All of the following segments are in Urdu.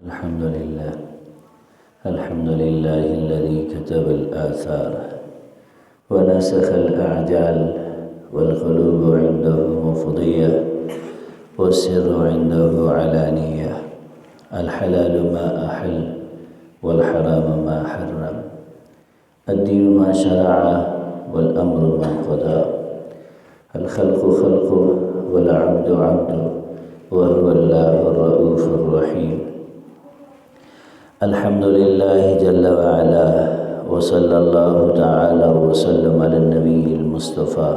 الحمد لله الذي كتب الآثار ونسخ الأعجال والقلوب عنده مفضية والسر عنده علانية الحلال ما أحل والحرام ما حرم الدين ما شرع والأمر ما قضى الخلق خلقه والعبد عبده وهو الله الرؤوف الرحيم الحمد لله جل وعلا وصلى الله تعالى وسلم على النبي المصطفى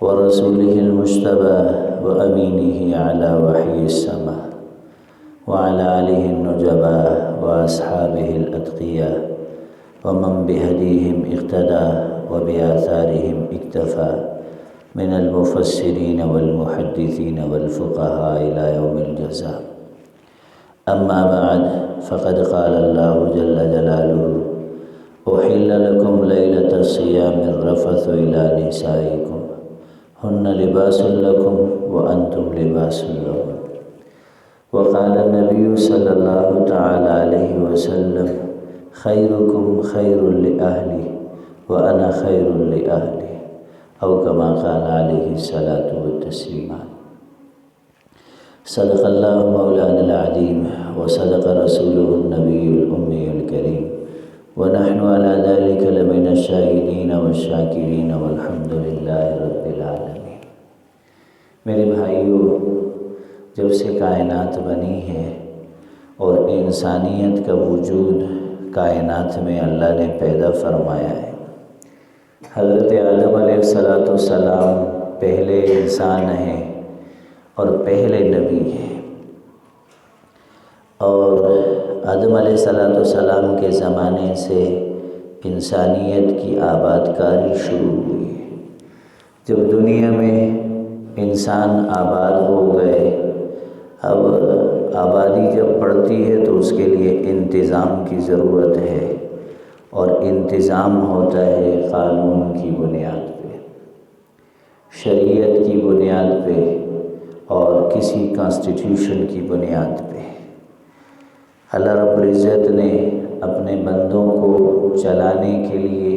ورسوله المجتبى وأمينه على وحي السماء وعلى آله النجباء وأصحابه الأتقياء ومن بهديهم اقتدى وبآثارهم اكتفى من المفسرين والمحدثين والفقهاء إلى يوم الجزاء أما بعد فقد قال الله جل جلاله أحل لكم ليلة الصيام الرفث إلى نسائكم هن لباس لكم وأنتم لباس لهم وقال النبي صلى الله تعالى عليه وسلم خيركم خير لأهلي وأنا خير لأهلي أو كما قال عليه الصلاة والتسليمات صدق الله مولانا العظيم وصدق رسوله النبي الأمي الكريم ونحن على ذلك لمن الشاهدين والشاكرين والحمد لله رب العالمين۔ میرے بھائیو، جب سے کائنات بنی ہے اور انسانیت کا وجود کائنات میں اللہ نے پیدا فرمایا ہے، حضرت آدم علیہ السلام پہلے انسان ہیں اور پہلے نبی ہیں، اور آدم علیہ السلام کے زمانے سے انسانیت کی آباد کاری شروع ہوئی۔ جب دنیا میں انسان آباد ہو گئے، اب آبادی جب بڑھتی ہے تو اس کے لیے انتظام کی ضرورت ہے، اور انتظام ہوتا ہے قانون کی بنیاد پہ، شریعت کی بنیاد پہ اور کسی کانسٹیٹیوشن کی بنیاد پہ۔ اللہ رب العزت نے اپنے بندوں کو چلانے کے لیے،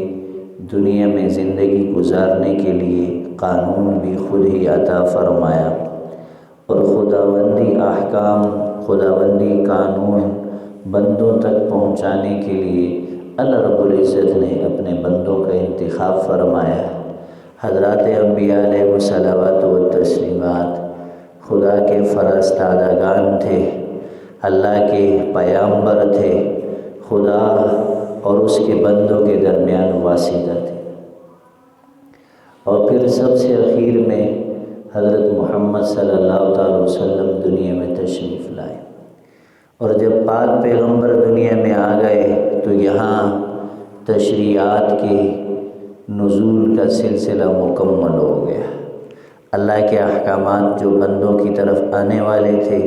دنیا میں زندگی گزارنے کے لیے قانون بھی خود ہی عطا فرمایا، اور خداوندی احکام، خداوندی قانون بندوں تک پہنچانے کے لیے اللہ رب العزت نے اپنے بندوں کا انتخاب فرمایا۔ حضرات انبیاء علیہ الصلوات والتسلیمات خدا کے فرستادگان تھے، اللہ کے پیامبر تھے، خدا اور اس کے بندوں کے درمیان واسطہ تھے، اور پھر سب سے اخیر میں حضرت محمد صلی اللہ تعالی وسلم دنیا میں تشریف لائے، اور جب پاک پیغمبر دنیا میں آ گئے تو یہاں تشریعات کے نزول کا سلسلہ مکمل ہو گیا۔ اللہ کے احکامات جو بندوں کی طرف آنے والے تھے،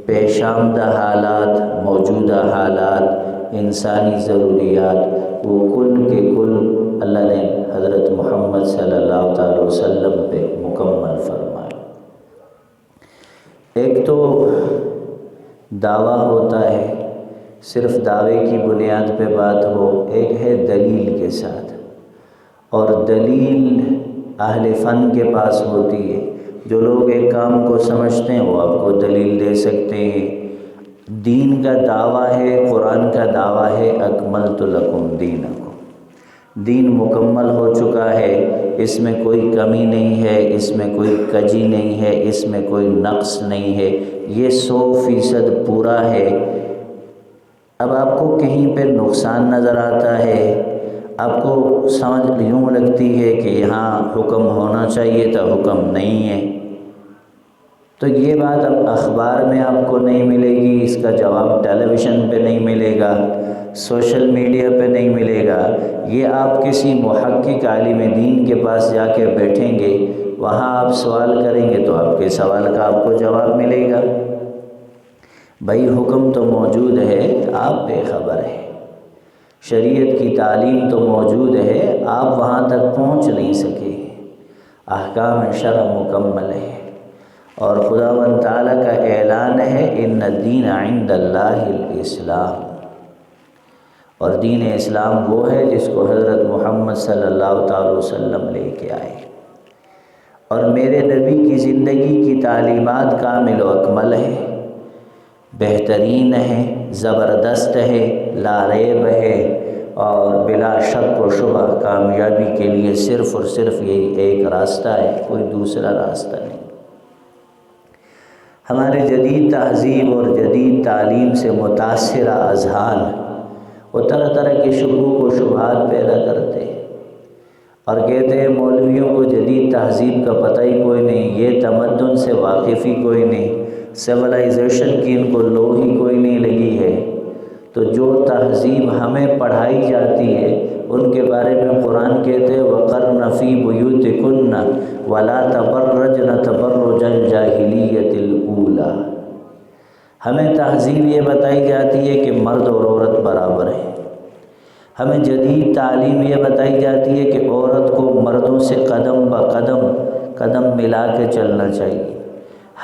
پیش آمدہ حالات، موجودہ حالات، انسانی ضروریات، وہ کل کے کل اللہ نے حضرت محمد صلی اللہ علیہ وسلم پہ مکمل فرمایا۔ ایک تو دعویٰ ہوتا ہے، صرف دعوے کی بنیاد پہ بات ہو، ایک ہے دلیل کے ساتھ، اور دلیل اہل فن کے پاس ہوتی ہے۔ جو لوگ ایک کام کو سمجھتے ہیں وہ آپ کو دلیل دے سکتے ہیں۔ دین کا دعویٰ ہے، قرآن کا دعویٰ ہے اکملت لکم دینکم، دین مکمل ہو چکا ہے، اس میں کوئی کمی نہیں ہے، اس میں کوئی کجی نہیں ہے، اس میں کوئی نقص نہیں ہے، یہ 100% پورا ہے۔ اب آپ کو کہیں پہ نقصان نظر آتا ہے، آپ کو سمجھ یوں لگتی ہے کہ یہاں حکم ہونا چاہیے تھا، حکم نہیں ہے، تو یہ بات اب اخبار میں آپ کو نہیں ملے گی، اس کا جواب ٹیلی ویژن پہ نہیں ملے گا، سوشل میڈیا پہ نہیں ملے گا، یہ آپ کسی محقق عالم دین کے پاس جا کے بیٹھیں گے، وہاں آپ سوال کریں گے تو آپ کے سوال کا آپ کو جواب ملے گا۔ بھائی حکم تو موجود ہے، آپ بے خبر ہیں، شریعت کی تعلیم تو موجود ہے، آپ وہاں تک پہنچ نہیں سکے، احکام شرع مکمل ہے، اور خداوند تعالیٰ کا اعلان ہے ان الدین عند اللہ الاسلام، اور دین اسلام وہ ہے جس کو حضرت محمد صلی اللہ تعالی وسلم لے کے آئے، اور میرے نبی کی زندگی کی تعلیمات کامل و اکمل ہے، بہترین ہے، زبردست ہے، لا ریب ہے، اور بلا شک و شبہ کامیابی کے لیے صرف اور صرف یہی ایک راستہ ہے، کوئی دوسرا راستہ نہیں۔ ہمارے جدید تہذیب اور جدید تعلیم سے متاثرہ اذہان وہ طرح طرح کے شکوک و شبہات پیدا کرتے ہیں اور کہتے ہیں مولویوں کو جدید تہذیب کا پتہ ہی کوئی نہیں، یہ تمدن سے واقف ہی کوئی نہیں، سیولائزیشن کی ان کو لو ہی کوئی نہیں لگی ہے۔ تو جو تہذیب ہمیں پڑھائی جاتی ہے ان کے بارے میں قرآن کہتے ہیں وَقَرْنَ فِي بُيُوتِكُنَّ وَلَا تَبَرَّجْنَ تَبَرُّجَ الْجَاهِلِيَّةِ الْأُولَى۔ ہمیں تہذیب یہ بتائی جاتی ہے کہ مرد اور عورت برابر ہیں، ہمیں جدید تعلیم یہ بتائی جاتی ہے کہ عورت کو مردوں سے قدم بہ قدم ملا کے چلنا چاہیے،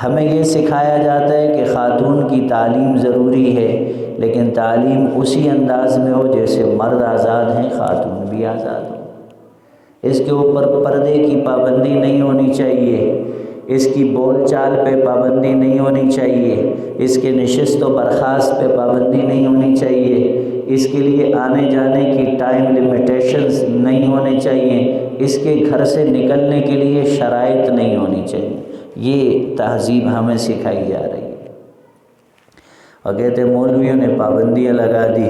ہمیں یہ سکھایا جاتا ہے کہ خاتون کی تعلیم ضروری ہے، لیکن تعلیم اسی انداز میں ہو جیسے مرد آزاد ہیں خاتون بھی آزاد ہو، اس کے اوپر پردے کی پابندی نہیں ہونی چاہیے، اس کی بول چال پہ پابندی نہیں ہونی چاہیے، اس کے نشست و برخاست پہ پابندی نہیں ہونی چاہیے، اس کے لیے آنے جانے کی ٹائم لیمیٹیشنز نہیں ہونے چاہیے، اس کے گھر سے نکلنے کے لیے شرائط نہیں ہونی چاہیے۔ یہ تہذیب ہمیں سکھائی جا رہی ہے، اور کہتے مولویوں نے پابندیاں لگا دی،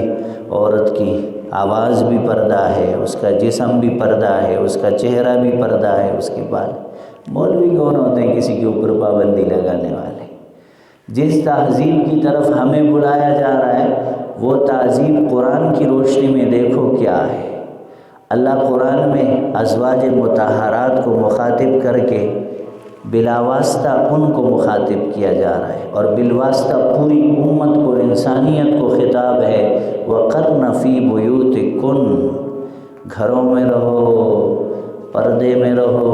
عورت کی آواز بھی پردہ ہے، اس کا جسم بھی پردہ ہے، اس کا چہرہ بھی پردہ ہے، اس کے بال۔ مولوی کون ہوتے ہیں کسی کے اوپر پابندی لگانے والے؟ جس تہذیب کی طرف ہمیں بلایا جا رہا ہے وہ تہذیب قرآن کی روشنی میں دیکھو کیا ہے۔ اللہ قرآن میں ازواج مطہرات کو مخاطب کر کے بلا واسطہ ان کو مخاطب کیا جا رہا ہے، اور بالواسطہ پوری امت کو، انسانیت کو خطاب ہے وَقَرْنَ فِي بُيُوتِكُنَّ، گھروں میں رہو، پردے میں رہو،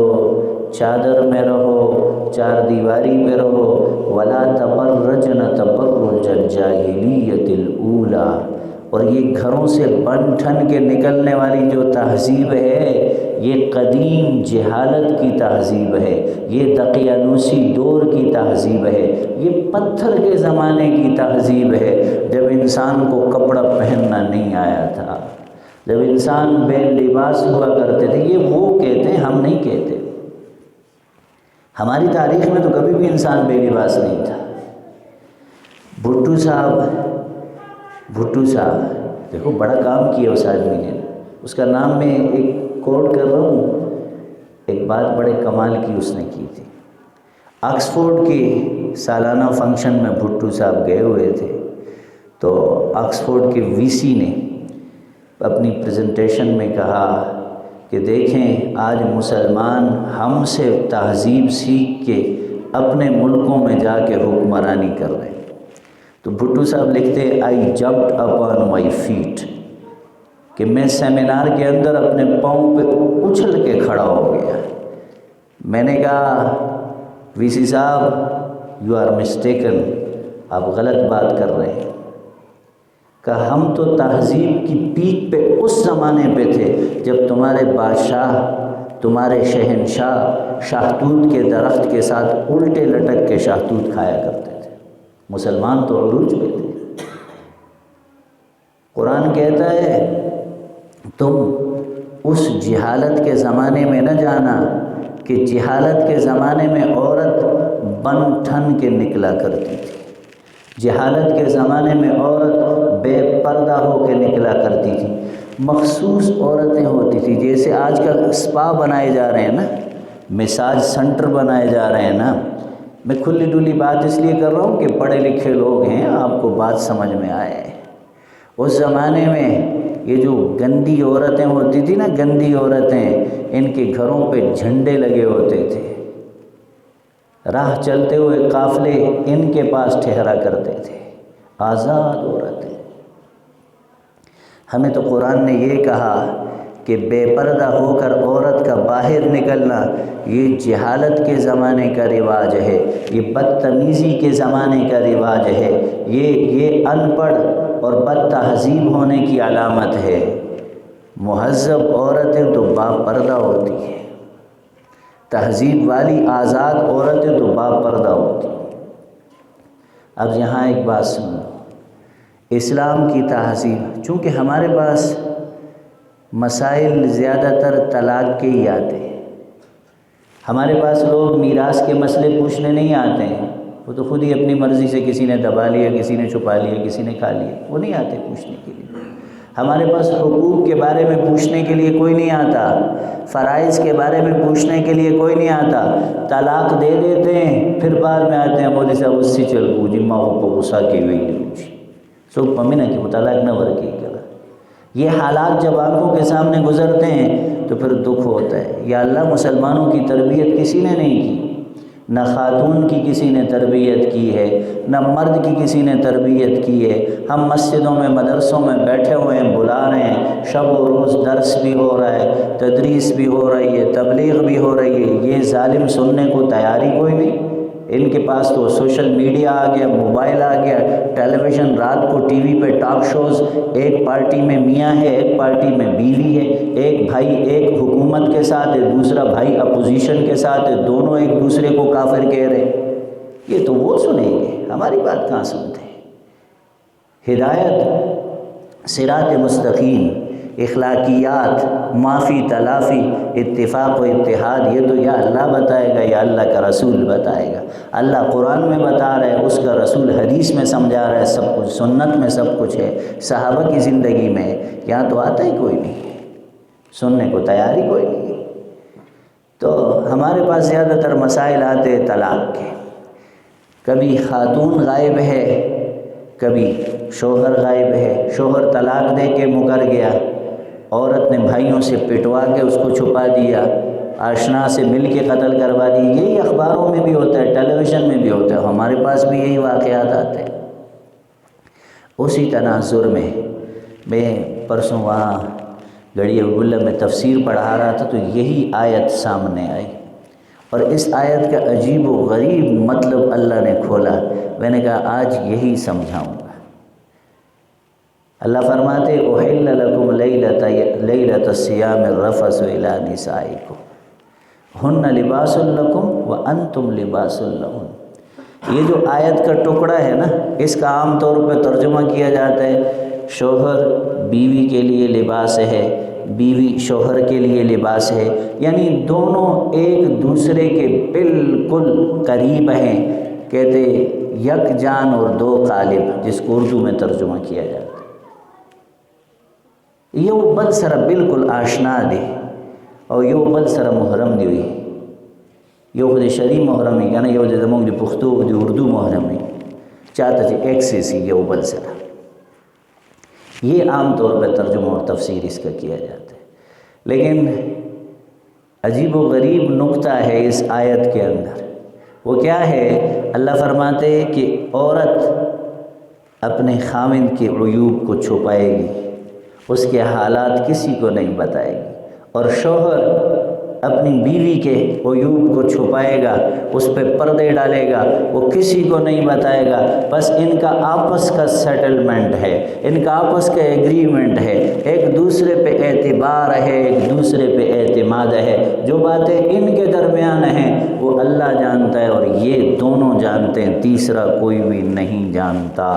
چادر میں رہو، چار دیواری پہ رہو، وَلَا تَبَرَّجْنَ تَبَرُّجَ الْجَاهِلِيَّةِ الْأُولَى، اور یہ گھروں سے بن ٹھن کے نکلنے والی جو تہذیب ہے یہ قدیم جہالت کی تہذیب ہے، یہ دقیانوسی دور کی تہذیب ہے، یہ پتھر کے زمانے کی تہذیب ہے، جب انسان کو کپڑا پہننا نہیں آیا تھا، جب انسان بے لباس ہوا کرتے تھے۔ یہ وہ کہتے ہیں، ہم نہیں کہتے۔ ہماری تاریخ میں تو کبھی بھی انسان بے لباس نہیں تھا۔ بھٹو صاحب دیکھو بڑا کام کیا اس آدمی نے، اس کا نام میں ایک کوٹ کر رہا ہوں، ایک بات بڑے کمال کی اس نے کی تھی۔ آکسفورڈ کی سالانہ فنکشن میں بھٹو صاحب گئے ہوئے تھے، تو آکسفورڈ کے وی سی نے اپنی پریزنٹیشن میں کہا کہ دیکھیں آج مسلمان ہم سے تہذیب سیکھ کے اپنے ملکوں میں جا کے حکمرانی کر رہے ہیں۔ تو بھٹو صاحب لکھتے آئی جمپڈ اپان مائی فیٹ، کہ میں سیمینار کے اندر اپنے پاؤں پہ اچھل کے کھڑا ہو گیا۔ میں نے کہا وی سی صاحب یو آر مسٹیکن، آپ غلط بات کر رہے ہیں۔ کہا ہم تو تہذیب کی پیک پہ اس زمانے پہ تھے جب تمہارے بادشاہ، تمہارے شہنشاہ شاہتوت کے درخت کے ساتھ الٹے لٹک کے شاہتوت کھایا کرتے تھے، مسلمان تو عروج پہ تھے۔ قرآن کہتا ہے تم اس جہالت کے زمانے میں نہ جانا کہ جہالت کے زمانے میں عورت بن ٹھن کے نکلا کرتی تھی، جہالت کے زمانے میں عورت بے پردہ ہو کے نکلا کرتی تھی، مخصوص عورتیں ہوتی تھی۔ جیسے آج کل اسپا بنائے جا رہے ہیں نا، مساج سینٹر بنائے جا رہے ہیں نا، میں کھلی ڈلی بات اس لیے کر رہا ہوں کہ پڑھے لکھے لوگ ہیں، آپ کو بات سمجھ میں آئے۔ اس زمانے میں یہ جو گندی عورتیں ہوتی تھی نا، گندی عورتیں، ان کے گھروں پہ جھنڈے لگے ہوتے تھے، راہ چلتے ہوئے قافلے ان کے پاس ٹھہرا کرتے تھے، آزاد عورتیں۔ ہمیں تو قرآن نے یہ کہا کہ کہ بے پردہ ہو کر عورت کا باہر نکلنا یہ جہالت کے زمانے کا رواج ہے، یہ بدتمیزی کے زمانے کا رواج ہے، یہ ان پڑھ اور بد تہذیب ہونے کی علامت ہے۔ مہذب عورتیں تو با پردہ ہوتی ہیں، تہذیب والی آزاد عورتیں تو با پردہ ہوتی ہیں۔ اب یہاں ایک بات سنو، اسلام کی تہذیب، چونکہ ہمارے پاس مسائل زیادہ تر طلاق کے ہی آتے ہیں، ہمارے پاس لوگ میراث کے مسئلے پوچھنے نہیں آتے ہیں، وہ تو خود ہی اپنی مرضی سے کسی نے دبا لیا، کسی نے چھپا لیا، کسی نے کھا لیا، وہ نہیں آتے پوچھنے کے لیے۔ ہمارے پاس حقوق کے بارے میں پوچھنے کے لیے کوئی نہیں آتا، فرائض کے بارے میں پوچھنے کے لیے کوئی نہیں آتا، طلاق دے دیتے ہیں، پھر بعد میں آتے ہیں مودی صاحب اس سے چل پوجی ماں کو غصہ کی ہوئی نہیں سو پمینا کہ وہ طلاق نہ ورکی کرا۔ یہ حالات جب آنکھوں کے سامنے گزرتے ہیں تو پھر دکھ ہوتا ہے، یا اللہ مسلمانوں کی تربیت کسی نے نہیں کی، نہ خاتون کی کسی نے تربیت کی ہے، نہ مرد کی کسی نے تربیت کی ہے۔ ہم مسجدوں میں مدرسوں میں بیٹھے ہوئے ہیں، بلا رہے ہیں، شب و روز درس بھی ہو رہا ہے، تدریس بھی ہو رہی ہے، تبلیغ بھی ہو رہی ہے، یہ ظالم سننے کو تیاری کوئی نہیں۔ ان کے پاس تو سوشل میڈیا آ گیا، موبائل آ گیا، ٹیلی ویژن، رات کو ٹی وی پہ ٹاک شوز، ایک پارٹی میں میاں ہے، ایک پارٹی میں بیوی ہے، ایک بھائی ایک حکومت کے ساتھ ہے، دوسرا بھائی اپوزیشن کے ساتھ ہے، دونوں ایک دوسرے کو کافر کہہ رہے۔ یہ تو وہ سنیں گے، ہماری بات کہاں سنتے ہیں؟ ہدایت، صراط مستقیم، اخلاقیات، معافی تلافی، اتفاق و اتحاد، یہ تو یا اللہ بتائے گا یا اللہ کا رسول بتائے گا۔ اللہ قرآن میں بتا رہا ہے، اس کا رسول حدیث میں سمجھا رہا ہے، سب کچھ سنت میں سب کچھ ہے، صحابہ کی زندگی میں ہے۔ یہاں تو آتا ہی کوئی نہیں، سننے کو تیار ہی کوئی نہیں۔ تو ہمارے پاس زیادہ تر مسائل آتے طلاق کے، کبھی خاتون غائب ہے، کبھی شوہر غائب ہے، شوہر طلاق دے کے مکر گیا، عورت نے بھائیوں سے پٹوا کے اس کو چھپا دیا، آشنا سے مل کے قتل کروا دی۔ یہی اخباروں میں بھی ہوتا ہے، ٹیلی ویژن میں بھی ہوتا ہے، ہمارے پاس بھی یہی واقعات آتے ہیں۔ اسی تناظر میں پرسوں وہاں گڑھی عبداللہ میں تفسیر پڑھا رہا تھا تو یہی آیت سامنے آئی، اور اس آیت کا عجیب و غریب مطلب اللہ نے کھولا۔ میں نے کہا آج یہی سمجھاؤں گا۔ اللہ فرماتے احل لکم لیلۃ الصیام الرفث الی نسائکم ہن لباس لکم وانتم لباس لہن۔ یہ جو آیت کا ٹکڑا ہے نا، اس کا عام طور پہ ترجمہ کیا جاتا ہے شوہر بیوی کے لیے لباس ہے، بیوی شوہر کے لیے لباس ہے، یعنی دونوں ایک دوسرے کے بالکل قریب ہیں، کہتے یک جان اور دو قالب، جس کو اردو میں ترجمہ کیا جاتا ہے۔ یہ بل سر بالکل آشنا دی اور یہ بل سر محرم دی ہوئی، یہ خود شرعی محرم ہے کہنا، یہ زمانگ دی پختو دی اردو محرم ہے چاہتا چی ایک سے سی یہ بل سر۔ یہ عام طور پہ ترجمہ اور تفسیر اس کا کیا جاتا ہے، لیکن عجیب و غریب نقطہ ہے اس آیت کے اندر۔ وہ کیا ہے؟ اللہ فرماتے کہ عورت اپنے خاوند کے عیوب کو چھپائے گی، اس کے حالات کسی کو نہیں بتائے گی، اور شوہر اپنی بیوی کے عیوب کو چھپائے گا، اس پہ پردے ڈالے گا، وہ کسی کو نہیں بتائے گا۔ بس ان کا آپس کا سیٹلمنٹ ہے، ان کا آپس کا ایگریمنٹ ہے، ایک دوسرے پہ اعتبار ہے، ایک دوسرے پہ اعتماد ہے۔ جو باتیں ان کے درمیان ہیں وہ اللہ جانتا ہے اور یہ دونوں جانتے ہیں، تیسرا کوئی بھی نہیں جانتا۔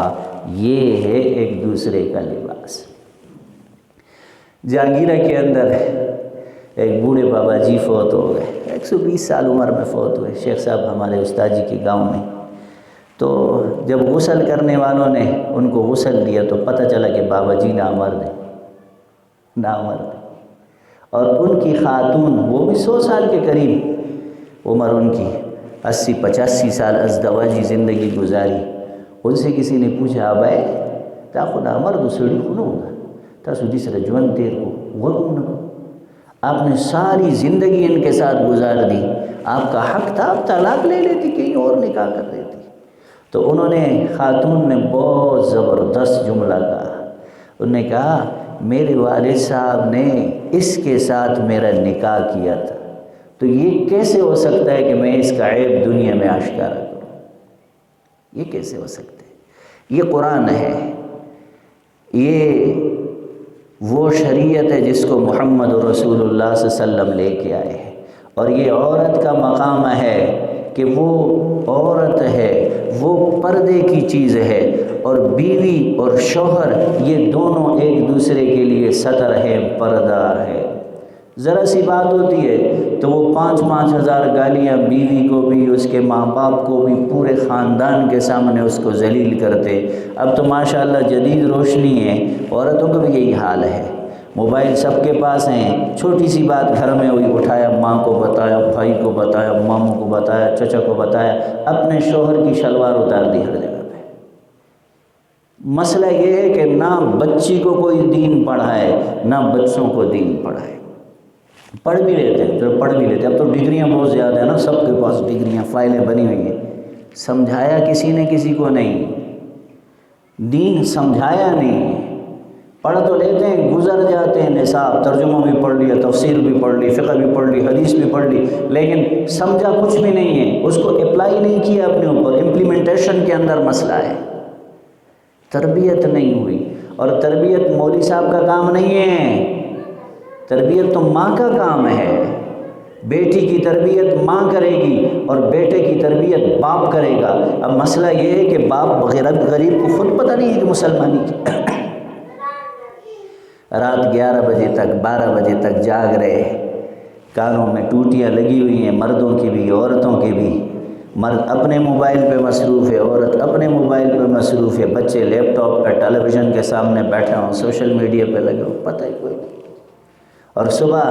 یہ ہے ایک دوسرے کا لباس۔ جہانگیرہ کے اندر ایک بوڑھے بابا جی فوت ہو گئے، 120 سال عمر میں فوت ہوئے، شیخ صاحب ہمارے استاد جی کے گاؤں میں۔ تو جب غسل کرنے والوں نے ان کو غسل دیا تو پتہ چلا کہ بابا جی نامرد ہیں، نامرد ہیں، اور ان کی خاتون، وہ بھی 100 سال کے قریب عمر ان کی، 80-85 سال ازدواجی زندگی گزاری۔ ان سے کسی نے پوچھا آبائے تا خو نامرد سڑی خو نہ ہوگا تا سو جس رجوان تیر کو غرم نہ کو، آپ نے ساری زندگی ان کے ساتھ گزار دی، آپ کا حق تھا آپ طلاق لے لیتی، کہیں اور نکاح کر دیتی۔ تو انہوں نے، خاتون نے بہت زبردست جملہ کہا، انہوں نے کہا میرے والد صاحب نے اس کے ساتھ میرا نکاح کیا تھا، تو یہ کیسے ہو سکتا ہے کہ میں اس کا عیب دنیا میں آشکارا کروں؟ یہ کیسے ہو سکتا ہے؟ یہ قرآن ہے، یہ وہ شریعت ہے جس کو محمد رسول اللہ صلی اللہ علیہ وسلم لے کے آئے ہیں، اور یہ عورت کا مقام ہے کہ وہ عورت ہے، وہ پردے کی چیز ہے، اور بیوی اور شوہر یہ دونوں ایک دوسرے کے لیے ستر ہے، پردہ ہے۔ ذرا سی بات ہوتی ہے تو وہ 5,000 گالیاں بیوی کو بھی، اس کے ماں باپ کو بھی، پورے خاندان کے سامنے اس کو ذلیل کرتے۔ اب تو ماشاءاللہ جدید روشنی ہے، عورتوں کا بھی یہی حال ہے، موبائل سب کے پاس ہیں، چھوٹی سی بات گھر میں ہوئی، اٹھایا ماں کو بتایا، بھائی کو بتایا، ماموں کو بتایا، چچا کو بتایا، اپنے شوہر کی شلوار اتار دی ہر جگہ پہ۔ مسئلہ یہ ہے کہ نہ بچی کو کوئی دین پڑھائے، نہ بچوں کو دین پڑھائے۔ پڑھ بھی لیتے ہیں، اب تو ڈگریاں بہت زیادہ ہیں نا، سب کے پاس ڈگریاں، فائلیں بنی ہوئی ہیں، سمجھایا کسی نے کسی کو نہیں، دین سمجھایا نہیں۔ پڑھ تو لیتے ہیں، گزر جاتے ہیں نصاب، ترجمہ بھی پڑھ لیا، تفسیر بھی پڑھ لی، فقہ بھی پڑھ لی، حدیث بھی پڑھ لی، لیکن سمجھا کچھ بھی نہیں ہے، اس کو اپلائی نہیں کیا اپنے اوپر، امپلیمنٹیشن کے اندر مسئلہ ہے، تربیت نہیں ہوئی۔ اور تربیت مولوی صاحب کا کام نہیں ہے، تربیت تو ماں کا کام ہے۔ بیٹی کی تربیت ماں کرے گی اور بیٹے کی تربیت باپ کرے گا۔ اب مسئلہ یہ ہے کہ باپ غریب کو خود پتہ نہیں ہے کہ مسلمانی کی، رات 11 بجے تک 12 بجے تک جاگ رہے، کانوں میں ٹوٹیاں لگی ہوئی ہیں، مردوں کی بھی عورتوں کی بھی، مرد اپنے موبائل پہ مصروف ہے، عورت اپنے موبائل پہ مصروف ہے، بچے لیپ ٹاپ پہ ٹیلی ویژن کے سامنے بیٹھے ہوں، سوشل میڈیا پہ لگے ہوں، پتہ ہی کوئی نہیں۔ اور صبح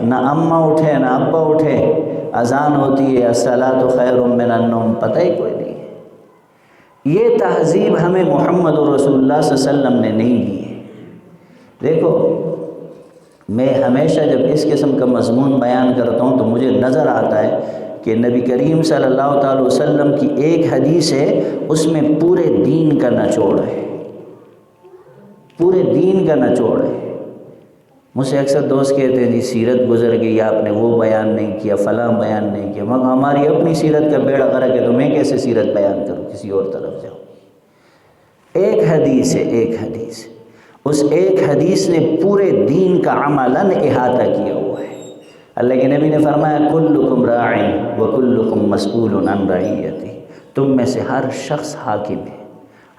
نہ اماں اٹھے نہ ابا اٹھے، اذان ہوتی ہے الصلاۃ خیر من النوم، پتہ ہی کوئی نہیں ہے۔ یہ تہذیب ہمیں محمد رسول اللہ صلی اللہ علیہ وسلم نے نہیں دی ہے۔ دیکھو، میں ہمیشہ جب اس قسم کا مضمون بیان کرتا ہوں تو مجھے نظر آتا ہے کہ نبی کریم صلی اللہ تعالی وسلم کی ایک حدیث ہے، اس میں پورے دین کا نچوڑ ہے، پورے دین کا نچوڑ ہے۔ مجھ سے اکثر دوست کہتے ہیں جی سیرت گزر گئی، آپ نے وہ بیان نہیں کیا، فلاں بیان نہیں کیا، مگر ہماری اپنی سیرت کا بیڑا غرق ہے تو میں کیسے سیرت بیان کروں، کسی اور طرف جاؤں۔ ایک حدیث ہے، ایک حدیث، اس ایک حدیث نے پورے دین کا عملاً احاطہ کیا ہوا ہے۔ اللہ کے نبی نے فرمایا کلکم راع وکلکم مسئول عن رعیتہ، تم میں سے ہر شخص حاکم ہے،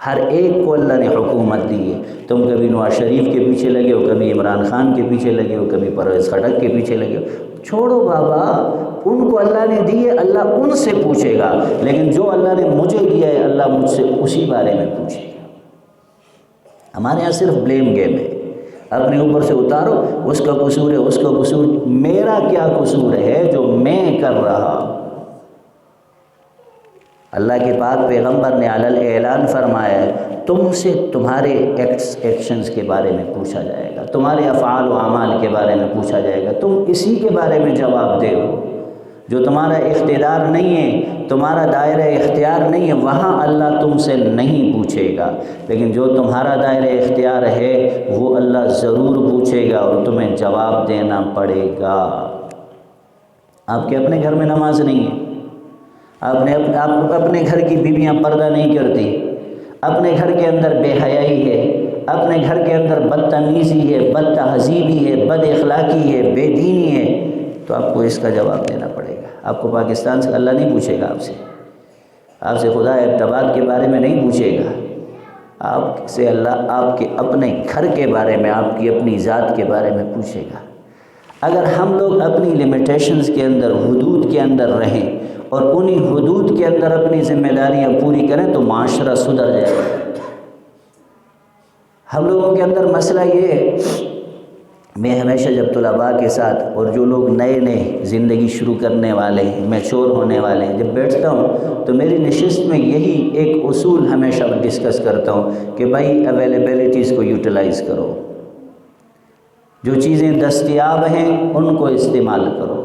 ہر ایک کو اللہ نے حکومت دی ہے۔ تم کبھی نواز شریف کے پیچھے لگے ہو، کبھی عمران خان کے پیچھے لگے ہو، کبھی پرویز خٹک کے پیچھے لگے ہو، چھوڑو بابا، ان کو اللہ نے دی ہے، اللہ ان سے پوچھے گا، لیکن جو اللہ نے مجھے دیا ہے اللہ مجھ سے اسی بارے میں پوچھے گا۔ ہمارے یہاں صرف بلیم گیم ہے، اپنے اوپر سے اتارو، اس کا قصور ہے، اس کا قصور، میرا کیا قصور ہے جو میں کر رہا ہوں؟ اللہ کے پاک پیغمبر نے علی الاعلان فرمایا ہے تم سے تمہارے ایکشنز کے بارے میں پوچھا جائے گا، تمہارے افعال و اعمال کے بارے میں پوچھا جائے گا، تم اسی کے بارے میں جواب دے ہو۔ جو تمہارا اقتدار نہیں ہے، تمہارا دائرہ اختیار نہیں ہے، وہاں اللہ تم سے نہیں پوچھے گا، لیکن جو تمہارا دائرہ اختیار ہے وہ اللہ ضرور پوچھے گا اور تمہیں جواب دینا پڑے گا۔ آپ کے اپنے گھر میں نماز نہیں ہے، آپ اپنے گھر کی بیویاں پردہ نہیں کرتی، اپنے گھر کے اندر بے حیائی ہے، اپنے گھر کے اندر بدتمیزی ہے، بد تہذیبی ہے، بد اخلاقی ہے، بے دینی ہے، تو آپ کو اس کا جواب دینا پڑے گا۔ آپ کو پاکستان سے اللہ نہیں پوچھے گا، آپ سے خدا ابتباد کے بارے میں نہیں پوچھے گا، آپ سے اللہ آپ کے اپنے گھر کے بارے میں، آپ کی اپنی ذات کے بارے میں پوچھے گا۔ اگر ہم لوگ اپنی لمیٹیشنز کے اندر، حدود کے اندر رہیں اور انہی حدود کے اندر اپنی ذمہ داریاں پوری کریں تو معاشرہ سدھر جائے گا۔ ہم لوگوں کے اندر مسئلہ یہ ہے، میں ہمیشہ جب طلباء کے ساتھ اور جو لوگ نئے نئے زندگی شروع کرنے والے ہیں، میچور ہونے والے ہیں، جب بیٹھتا ہوں تو میری نشست میں یہی ایک اصول ہمیشہ ڈسکس کرتا ہوں کہ بھائی اویلیبلٹیز کو یوٹیلائز کرو، جو چیزیں دستیاب ہیں ان کو استعمال کرو،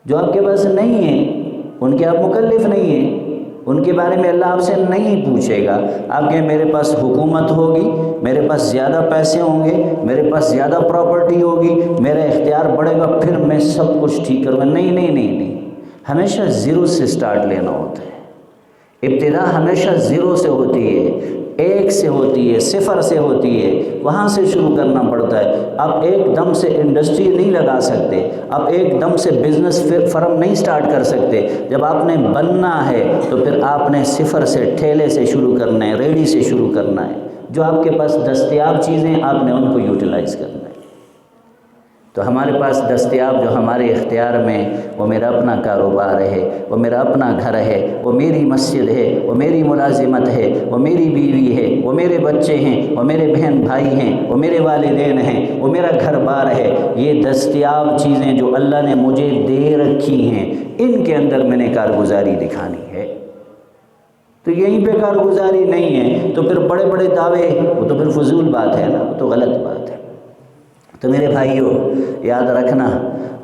جو آپ کے پاس نہیں ہیں ان کے آپ مکلف نہیں ہیں، ان کے بارے میں اللہ آپ سے نہیں پوچھے گا۔ آپ کہیں میرے پاس حکومت ہوگی، میرے پاس زیادہ پیسے ہوں گے، میرے پاس زیادہ پراپرٹی ہوگی، میرا اختیار بڑھے گا، پھر میں سب کچھ ٹھیک کروں گا۔ نہیں نہیں نہیں نہیں، ہمیشہ زیرو سے سٹارٹ لینا ہوتا ہے۔ ابتدا ہمیشہ زیرو سے ہوتی ہے، ایک سے ہوتی ہے، صفر سے ہوتی ہے، وہاں سے شروع کرنا پڑتا ہے۔ آپ ایک دم سے انڈسٹری نہیں لگا سکتے، آپ ایک دم سے بزنس فرم نہیں سٹارٹ کر سکتے۔ جب آپ نے بننا ہے تو پھر آپ نے صفر سے، ٹھیلے سے شروع کرنا ہے، ریڈی سے شروع کرنا ہے۔ جو آپ کے پاس دستیاب چیزیں آپ نے ان کو یوٹیلائز کرنا ہے۔ تو ہمارے پاس دستیاب جو ہمارے اختیار میں، وہ میرا اپنا کاروبار ہے، وہ میرا اپنا گھر ہے، وہ میری مسجد ہے، وہ میری ملازمت ہے، وہ میری بیوی ہے، وہ میرے بچے ہیں، وہ میرے بہن بھائی ہیں، وہ میرے والدین ہیں، وہ میرا گھر بار ہے۔ یہ دستیاب چیزیں جو اللہ نے مجھے دے رکھی ہیں، ان کے اندر میں نے کارگزاری دکھانی ہے۔ تو یہیں پہ کارگزاری نہیں ہے تو پھر بڑے بڑے دعوے، وہ تو پھر فضول بات ہے نا، وہ تو غلط بات ہے۔ تو میرے بھائیوں، یاد رکھنا،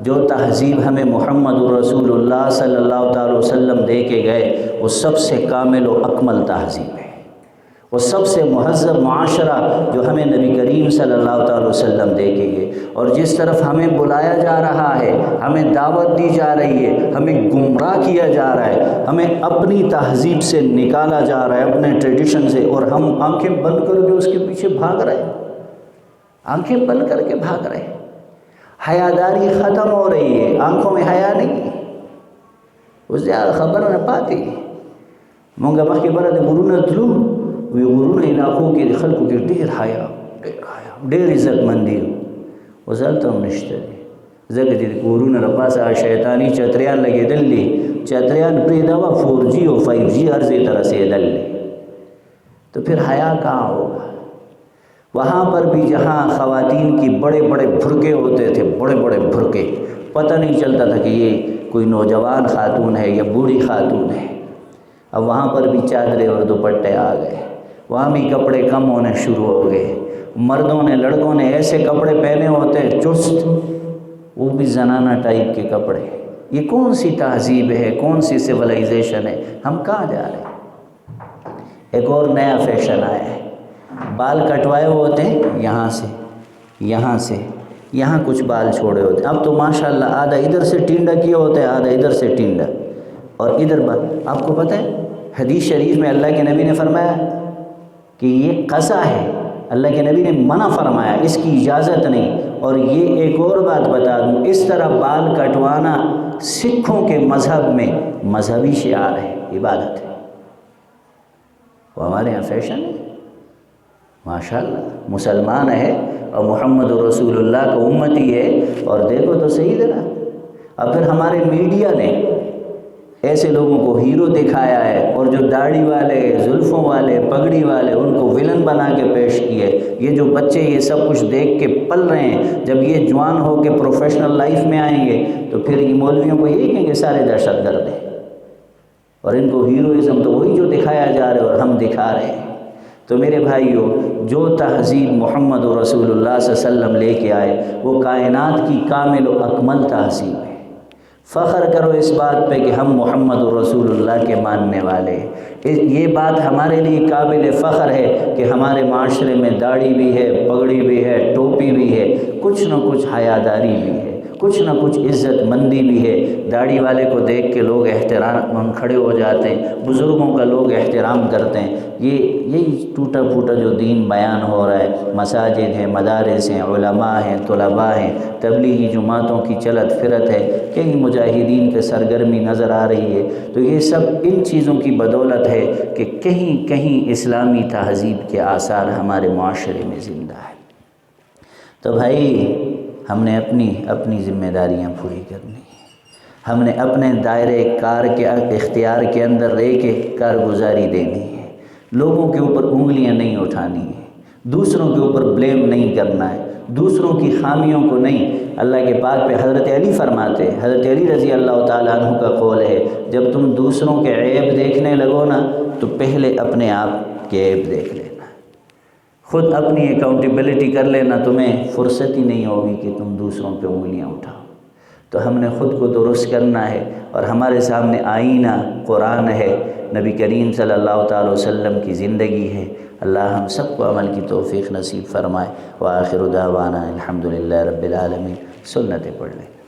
جو تہذیب ہمیں محمد رسول اللہ صلی اللہ تعالی وسلم دے کے گئے، وہ سب سے کامل و اکمل تہذیب ہے۔ وہ سب سے مہذب معاشرہ جو ہمیں نبی کریم صلی اللہ تعالی وسلم دے کے گئے، اور جس طرف ہمیں بلایا جا رہا ہے، ہمیں دعوت دی جا رہی ہے، ہمیں گمراہ کیا جا رہا ہے، ہمیں اپنی تہذیب سے نکالا جا رہا ہے، اپنے ٹریڈیشن سے، اور ہم آنکھیں بند کر کے اس کے پیچھے بھاگ رہے ہیں، آنکھیں بند کر کے بھاگ رہے ہیں۔ حیاداری ختم ہو رہی ہے، آنکھوں میں حیا نہیں ہے۔ اس زیادہ خبر نہ پاتی مونگا بخی برد غرون تلو وی غرون علاقوں کے خلقوں کے ڈیر حیا، ڈیر عزت مندی وزالتا ہم نشتہ دی زگر جید غرون رپاسا شیطانی چتریان لگے دلی، چتریان پریداوا 4G اور 5G عرضی طرح سے دلی، تو پھر حیا کہاں ہوگا؟ وہاں پر بھی جہاں خواتین کی بڑے بڑے بھرکے ہوتے تھے، بڑے بڑے بھرکے، پتہ نہیں چلتا تھا کہ یہ کوئی نوجوان خاتون ہے یا بوڑھی خاتون ہے۔ اب وہاں پر بھی چادریں اور دوپٹے آ گئے، وہاں بھی کپڑے کم ہونے شروع ہو گئے۔ مردوں نے، لڑکوں نے ایسے کپڑے پہنے ہوتے ہیں چست، وہ بھی زنانہ ٹائپ کے کپڑے۔ یہ کون سی تہذیب ہے، کون سی سیولائزیشن ہے؟ ہم کہاں جا رہے ہیں؟ ایک اور نیا فیشن آیا ہے، بال کٹوائے ہوتے ہیں یہاں سے، یہاں سے، یہاں کچھ بال چھوڑے ہوتے ہیں۔ اب تو ماشاءاللہ آدھا ادھر سے ٹینڈا کیا ہوتا ہے، آدھا ادھر سے ٹینڈا، اور ادھر بال۔ آپ کو پتہ ہے حدیث شریف میں اللہ کے نبی نے فرمایا کہ یہ قضا ہے، اللہ کے نبی نے منع فرمایا، اس کی اجازت نہیں۔ اور یہ ایک اور بات بتا دوں، اس طرح بال کٹوانا سکھوں کے مذہب میں مذہبی شعار ہے، عبادت ہے۔ وہ ہمارے یہاں فیشن ہے؟ ماشاءاللہ مسلمان ہے اور محمد رسول اللہ کا امتی ہے، اور دیکھو تو صحیح ذرا۔ اب پھر ہمارے میڈیا نے ایسے لوگوں کو ہیرو دکھایا ہے، اور جو داڑھی والے، زلفوں والے، پگڑی والے، ان کو ولن بنا کے پیش کیے۔ یہ جو بچے یہ سب کچھ دیکھ کے پل رہے ہیں، جب یہ جوان ہو کے پروفیشنل لائف میں آئیں گے تو پھر یہ مولویوں کو یہی کہیں گے سارے دہشت گرد ہیں، اور ان کو ہیروئزم تو وہی جو دکھایا جا رہا ہے اور ہم دکھا رہے ہیں۔ تو میرے بھائیوں، جو تہذیب محمد رسول اللہ صلی اللہ علیہ وسلم لے کے آئے، وہ کائنات کی کامل و اکمل تہذیب ہے۔ فخر کرو اس بات پہ کہ ہم محمد رسول اللہ کے ماننے والے ہیں۔ یہ بات ہمارے لیے قابل فخر ہے کہ ہمارے معاشرے میں داڑھی بھی ہے، پگڑی بھی ہے، ٹوپی بھی ہے، کچھ نہ کچھ حیاداری بھی ہے، کچھ نہ کچھ عزت مندی بھی ہے۔ داڑھی والے کو دیکھ کے لوگ احترام کھڑے ہو جاتے ہیں، بزرگوں کا لوگ احترام کرتے ہیں۔ یہی ٹوٹا پھوٹا جو دین بیان ہو رہا ہے، مساجد ہیں، مدارس ہیں، علماء ہیں، طلباء ہیں، تبلیغی جماعتوں کی چلت پھرت ہے، کہیں مجاہدین کے سرگرمی نظر آ رہی ہے، تو یہ سب ان چیزوں کی بدولت ہے کہ کہیں کہیں اسلامی تہذیب کے آثار ہمارے معاشرے میں زندہ ہے۔ تو بھائی، ہم نے اپنی ذمہ داریاں پوری کرنی ہیں، ہم نے اپنے دائرے کار کے اختیار کے اندر رہ کے کارگزاری دینی ہے، لوگوں کے اوپر انگلیاں نہیں اٹھانی ہیں، دوسروں کے اوپر بلیم نہیں کرنا ہے، دوسروں کی خامیوں کو نہیں۔ اللہ کے پاک پہ حضرت علی فرماتے، حضرت علی رضی اللہ تعالیٰ عنہ کا قول ہے، جب تم دوسروں کے عیب دیکھنے لگو نا تو پہلے اپنے آپ کے عیب دیکھ لینا، خود اپنی اکاؤنٹیبلٹی کر لینا، تمہیں فرصت ہی نہیں ہوگی کہ تم دوسروں پہ انگلیاں اٹھاؤ۔ تو ہم نے خود کو درست کرنا ہے، اور ہمارے سامنے آئینہ قرآن ہے، نبی کریم صلی اللہ تعالی وسلم کی زندگی ہے۔ اللہ ہم سب کو عمل کی توفیق نصیب فرمائے۔ وآخر دعوانا الحمدللہ رب العالمین۔ سنتیں پڑھ لیں۔